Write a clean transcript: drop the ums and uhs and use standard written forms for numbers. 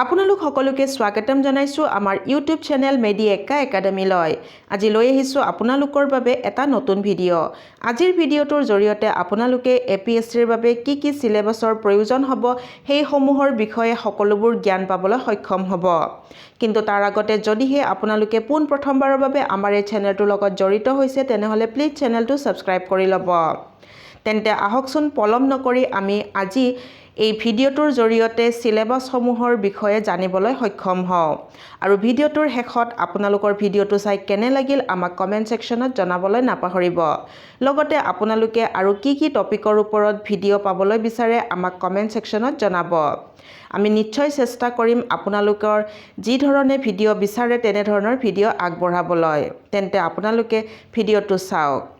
আপোনালোক সকলোকে স্বাগতম জনাইছো আমাৰ ইউটিউব চেনেল মেডিএকা একাডেমীলৈ। আজি লৈ আহিছো আপোনালোকৰ বাবে এটা নতুন ভিডিঅ'। আজিৰ ভিডিঅ'টোৰ জৰিয়তে আপোনালোকে এপিএছচিৰ বাবে কি সিলেবাছৰ প্ৰয়োজন হ'ব সেই সমূহৰ বিষয়ে সকলোবোৰ জ্ঞান পাবলৈ সক্ষম হ'ব। কিন্তু তাৰ আগতে যদিহে আপোনালোকে পোন প্ৰথমবাৰৰ বাবে আমাৰ এই চেনেলটোৰ লগত জড়িত হৈছে তেনেহ'লে প্লিজ চেনেলটো সাবস্ক্ৰাইব কৰি ল'ব। তেন্তে আহকচোন পলম নকৰি আমি আজি এই ভিডিঅ'টোৰ জৰিয়তে সিলেবাছসমূহৰ বিষয়ে জানিবলৈ সক্ষম হওঁ। আৰু ভিডিঅ'টোৰ শেষত আপোনালোকৰ ভিডিঅ'টো চাই কেনে লাগিল আমাক কমেন্ট সেকশনত জনাবলৈ নাপাহৰিব। লগতে আপোনালোকে আৰু কি টপিকৰ ওপৰত ভিডিঅ' পাবলৈ বিচাৰে আমাক কমেন্ট সেকশনত জনাব। আমি নিশ্চয় চেষ্টা কৰিম আপোনালোকৰ যি ধৰণে ভিডিঅ' বিচাৰে তেনে ধৰণৰ ভিডিঅ' আগবঢ়াবলৈ। তেন্তে আপোনালোকে ভিডিঅ'টো চাওক।